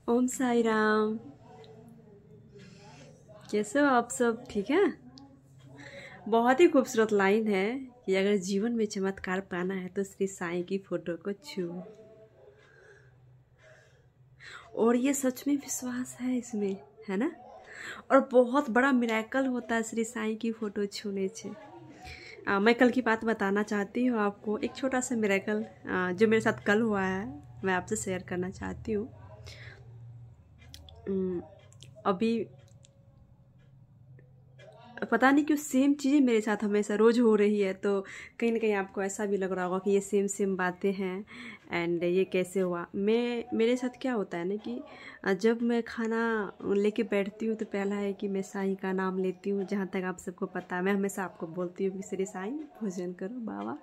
ओम साई राम। कैसे हो आप सब? ठीक है। बहुत ही खूबसूरत लाइन है कि अगर जीवन में चमत्कार पाना है तो श्री साईं की फोटो को छूओ। और ये सच में विश्वास है इसमें, है ना। और बहुत बड़ा मिरेकल होता है श्री साईं की फोटो छूने से। मैं कल की बात बताना चाहती हूँ आपको, एक छोटा सा मिरेकल जो मेरे साथ कल हुआ है, मैं आपसे शेयर करना चाहती हूँ। अभी पता नहीं क्यों सेम चीज़ें मेरे साथ हमेशा रोज़ हो रही है, तो कहीं ना कहीं आपको ऐसा भी लग रहा होगा कि ये सेम सेम बातें हैं एंड ये कैसे हुआ। मेरे साथ क्या होता है ना कि जब मैं खाना लेके बैठती हूँ तो पहला है कि मैं साईं का नाम लेती हूँ। जहाँ तक आप सबको पता है, मैं हमेशा आपको बोलती हूँ कि श्री साईं भोजन करो बाबा,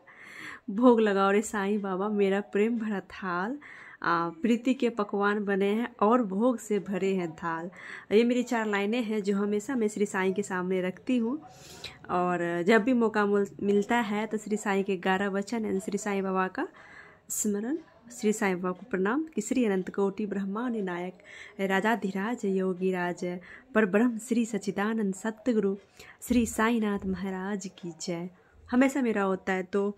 भोग लगाओ रे साईं बाबा, मेरा प्रेम भरा थाल, प्रीति के पकवान बने हैं और भोग से भरे हैं थाल। ये मेरी 4 लाइनें हैं जो हमेशा मैं श्री साईं के सामने रखती हूँ। और जब भी मौका मिलता है तो श्री साईं के 11 वचन एंड श्री साईं बाबा का स्मरण, श्री साईं बाबा को प्रणाम कि श्री अनंत कोटि ब्रह्मांड नायक राजाधिराज योगी राज पर ब्रह्म श्री सच्चिदानंद सतगुरु श्री साईनाथ महाराज की जय हमेशा मेरा होता है। तो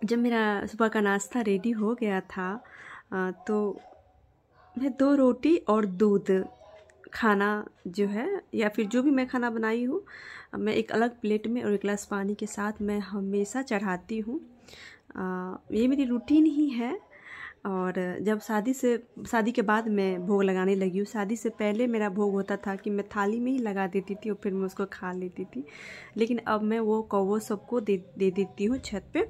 जब मेरा सुबह का नाश्ता रेडी हो गया था तो मैं 2 रोटी और दूध खाना जो है, या फिर जो भी मैं खाना बनाई हूँ, मैं एक अलग प्लेट में और एक गिलास पानी के साथ मैं हमेशा चढ़ाती हूँ। ये मेरी रूटीन ही है। और जब शादी के बाद मैं भोग लगाने लगी हूँ। शादी से पहले मेरा भोग होता था कि मैं थाली में ही लगा देती थी और फिर मैं उसको खा लेती थी, लेकिन अब मैं वो कौवों सबको दे देती हूँ छत पे।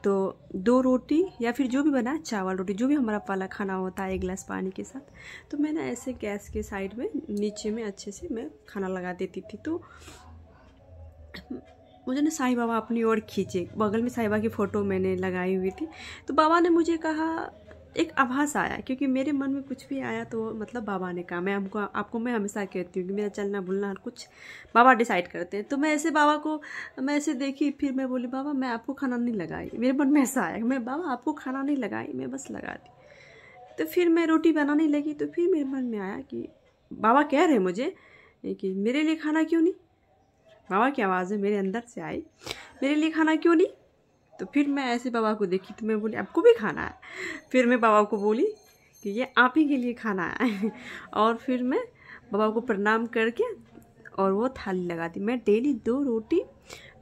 तो 2 रोटी या फिर जो भी बना, चावल रोटी, जो भी हमारा वाला खाना होता है, 1 गिलास पानी के साथ, तो मैं ना ऐसे गैस के साइड में नीचे में अच्छे से मैं खाना लगा देती थी। तो मुझे ना साईं बाबा अपनी ओर खींचे, बगल में साईं बाबा की फ़ोटो मैंने लगाई हुई थी। तो बाबा ने मुझे कहा, एक आभास आया, क्योंकि मेरे मन में कुछ भी आया तो मतलब बाबा ने कहा। मैं आपको मैं हमेशा कहती हूँ कि मेरा चलना भूलना हर कुछ बाबा डिसाइड करते हैं। तो मैं ऐसे बाबा को मैं ऐसे देखी, फिर मैं बोली बाबा मैं आपको खाना नहीं लगाई। मेरे मन में ऐसा आया, मैं बाबा आपको खाना नहीं लगाई, मैं बस लगा दी। तो फिर मैं रोटी बनाने लगी, तो फिर मेरे मन में आया कि बाबा कह रहे मुझे कि मेरे लिए खाना क्यों नहीं। बाबा की आवाज़ मेरे अंदर से आई, मेरे लिए खाना क्यों नहीं। तो फिर मैं ऐसे बाबा को देखी तो मैं बोली आपको भी खाना है। फिर मैं बाबा को बोली कि ये आप ही के लिए खाना है और फिर मैं बाबा को प्रणाम करके और वो थाली लगा दी। मैं डेली 2 रोटी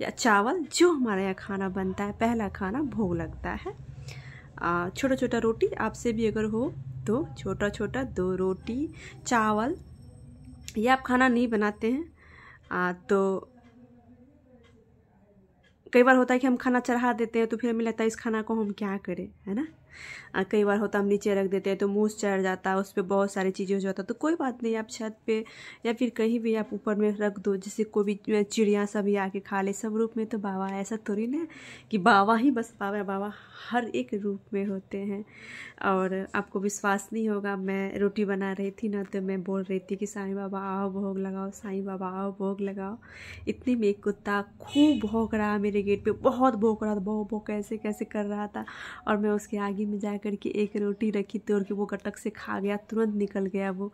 या चावल, जो हमारे यहाँ खाना बनता है, पहला खाना भोग लगता है। छोटा छोटा रोटी, आपसे भी अगर हो तो छोटा छोटा 2 रोटी चावल, या आप खाना नहीं बनाते हैं तो कई बार होता है कि हम खाना चढ़ा देते हैं तो फिर हमें लगता है इस खाना को हम क्या करें, है ना। कई बार होता है हम नीचे रख देते हैं तो मुँह चढ़ जाता है, उस पर बहुत सारी चीज़ें हो जाता है। तो कोई बात नहीं, आप छत पे या फिर कहीं भी आप ऊपर में रख दो, जिससे कोई भी चिड़िया सभी आके खा ले। सब रूप में तो बाबा, ऐसा थोड़ी ना कि बाबा ही बस बाबा, बाबा हर एक रूप में होते हैं। और आपको विश्वास नहीं होगा, मैं रोटी बना रही थी ना, तो मैं बोल रही थी कि साईं बाबा आओ भोग लगाओ, साईं बाबा आओ भोग लगाओ। इतनी में एक कुत्ता खूब भौंक रहा मेरे गेट पे, बहुत भौंक रहा था, भौ भौ कैसे कैसे कर रहा था। और मैं उसके आगे में जा कर के एक रोटी रखी तोड़ के, वो गटक से खा गया, तुरंत निकल गया वो।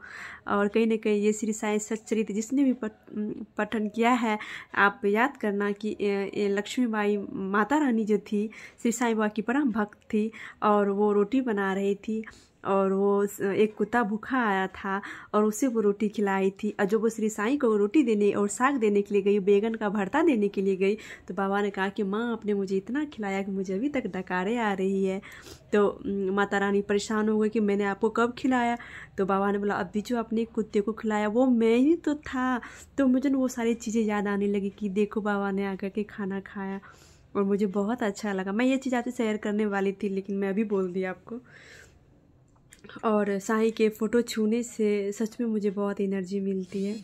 और कहीं ना कहीं ये श्री साईं सच्चरित्र जिसने भी पठन किया है, आप याद करना कि लक्ष्मीबाई माता रानी जो थी, श्री साईं बाबा की परम भक्त थी, और वो रोटी बना रही थी और वो एक कुत्ता भूखा आया था और उसे वो रोटी खिलाई थी। और जब वो श्री साईं को रोटी देने और साग देने के लिए गई, बैगन का भरता देने के लिए गई, तो बाबा ने कहा कि माँ आपने मुझे इतना खिलाया कि मुझे अभी तक डकारें आ रही है। तो माता रानी परेशान हो गई कि मैंने आपको कब खिलाया। तो बाबा ने बोला अभी जो अपने कुत्ते को खिलाया वो मैं ही तो था। तो मुझे वो सारी चीज़ें याद आने लगी कि देखो बाबा ने आकर के खाना खाया और मुझे बहुत अच्छा लगा। मैं ये चीज़ आपसे शेयर करने वाली थी, लेकिन मैं अभी बोल दी आपको। और साईं के फ़ोटो छूने से सच में मुझे बहुत एनर्जी मिलती है।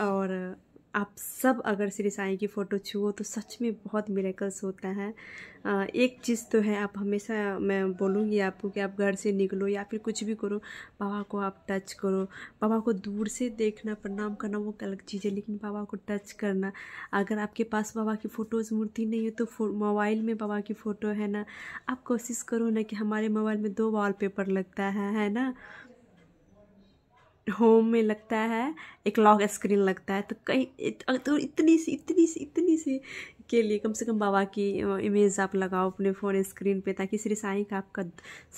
और आप सब अगर श्री साईं की फ़ोटो छुओ तो सच में बहुत मिरेकल्स होता है। एक चीज़ तो है, आप हमेशा, मैं बोलूँगी आपको कि आप घर से निकलो या फिर कुछ भी करो, बाबा को आप टच करो। बाबा को दूर से देखना, प्रणाम करना वो अलग चीज़ है, लेकिन बाबा को टच करना। अगर आपके पास बाबा की फ़ोटोज़ मूर्ति नहीं है तो मोबाइल में बाबा की फ़ोटो है ना, आप कोशिश करो ना कि हमारे मोबाइल में 2 वॉलपेपर लगता है ना। होम में लगता है एक लॉक स्क्रीन लगता है, तो कहीं तो इतनी सी के लिए कम से कम बाबा की इमेज आप लगाओ अपने फ़ोन स्क्रीन पे, ताकि श्री साईं का आपका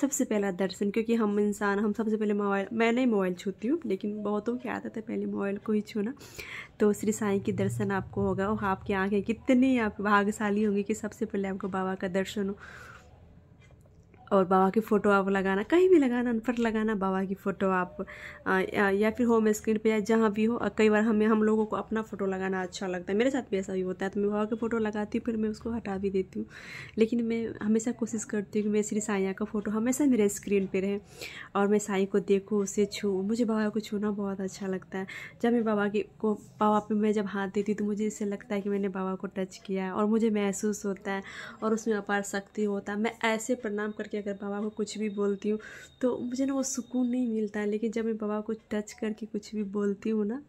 सबसे पहला दर्शन, क्योंकि हम सबसे पहले मोबाइल, मैं नहीं मोबाइल छूती हूँ, लेकिन बहुतों की आदत है पहले मोबाइल को ही छूना। तो श्री साईं की दर्शन आपको होगा और आपकी आँखें कितनी आप भाग्यशाली होंगी कि सबसे पहले आपको बाबा का दर्शन हो। और बाबा की फ़ोटो आप लगाना, कहीं भी लगाना, पर लगाना बाबा की फ़ोटो आप या फिर होम स्क्रीन पे या जहाँ भी हो। कई बार हम लोगों को अपना फ़ोटो लगाना अच्छा लगता है, मेरे साथ भी ऐसा ही होता है, तो मैं बाबा की फ़ोटो लगाती हूँ, फिर मैं उसको हटा भी देती हूँ। लेकिन मैं हमेशा कोशिश करती हूँ कि मैं श्री साईं का फ़ोटो हमेशा मेरे स्क्रीन पर रहे और मैं साईं को देखूँ, उसे छूँ। मुझे बाबा को छूना बहुत अच्छा लगता है। जब मैं बाबा पे मैं जब हाथ देती हूँ तो मुझे इससे लगता है कि मैंने बाबा को टच किया है और मुझे महसूस होता है और उसमें अपार शक्ति होता है। मैं ऐसे प्रणाम करके अगर बाबा को कुछ भी बोलती हूँ तो मुझे ना वो सुकून नहीं मिलता है, लेकिन जब मैं बाबा को टच करके कुछ भी बोलती हूँ ना,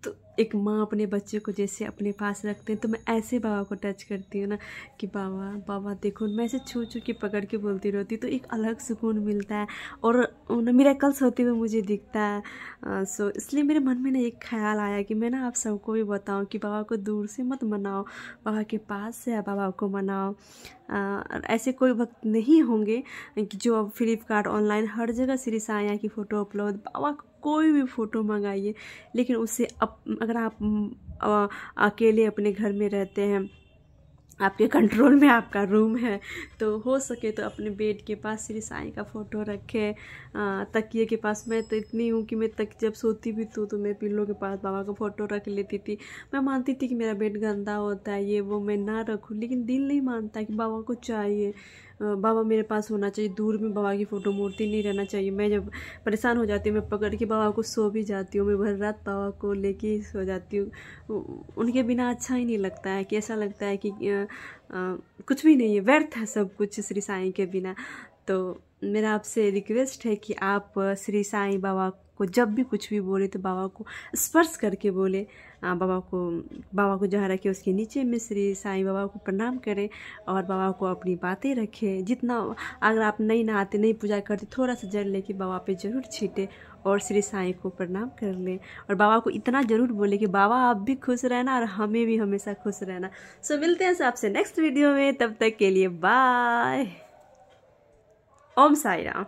तो एक माँ अपने बच्चे को जैसे अपने पास रखते हैं, तो मैं ऐसे बाबा को टच करती हूँ ना कि बाबा बाबा देखो, मैं ऐसे छू के पकड़ के बोलती रहती, तो एक अलग सुकून मिलता है और मिरेकल्स होते हुए मुझे दिखता है। सो इसलिए मेरे मन में ना एक ख्याल आया कि मैं ना आप सबको भी बताऊं कि बाबा को दूर से मत मनाओ, बाबा के पास से बाबा को मनाओ। ऐसे कोई वक्त नहीं होंगे कि जो अब फ्लिपकार्ट ऑनलाइन हर जगह श्री साईं की फ़ोटो अपलोड, बाबा कोई भी फ़ोटो मंगाइए, लेकिन उससे अगर आप अकेले अपने घर में रहते हैं, आपके कंट्रोल में आपका रूम है, तो हो सके तो अपने बेड के पास श्री साईं का फ़ोटो रखें, तकिए के पास। मैं तो इतनी हूँ कि मैं जब सोती भी तो मैं पिल्लो के पास बाबा का फ़ोटो रख लेती थी। मैं मानती थी कि मेरा बेड गंदा होता है, ये वो मैं ना रखूँ, लेकिन दिल नहीं मानता कि बाबा को चाहिए, बाबा मेरे पास होना चाहिए, दूर में बाबा की फ़ोटो मूर्ति नहीं रहना चाहिए। मैं जब परेशान हो जाती हूँ मैं पकड़ के बाबा को सो भी जाती हूँ, मैं भर रात बाबा को लेके ही सो जाती हूँ। उनके बिना अच्छा ही नहीं लगता है, कि ऐसा लगता है कि कुछ भी नहीं है, व्यर्थ है सब कुछ श्री साईं के बिना। तो मेरा आपसे रिक्वेस्ट है कि आप श्री साईं बाबा को जब भी कुछ भी बोले तो बाबा को स्पर्श करके बोले, बाबा को जहाँ रखे उसके नीचे में श्री साईं बाबा को प्रणाम करें और बाबा को अपनी बातें रखें। जितना अगर आप नहीं नहाते, नहीं पूजा करते, थोड़ा सा जल लेके बाबा पे ज़रूर छीटे और श्री साईं को प्रणाम कर लें और बाबा को इतना ज़रूर बोले कि बाबा आप भी खुश रहना और हमें भी हमेशा खुश रहना। सो मिलते हैं आपसे नेक्स्ट वीडियो में, तब तक के लिए बाय। ओम साई राम।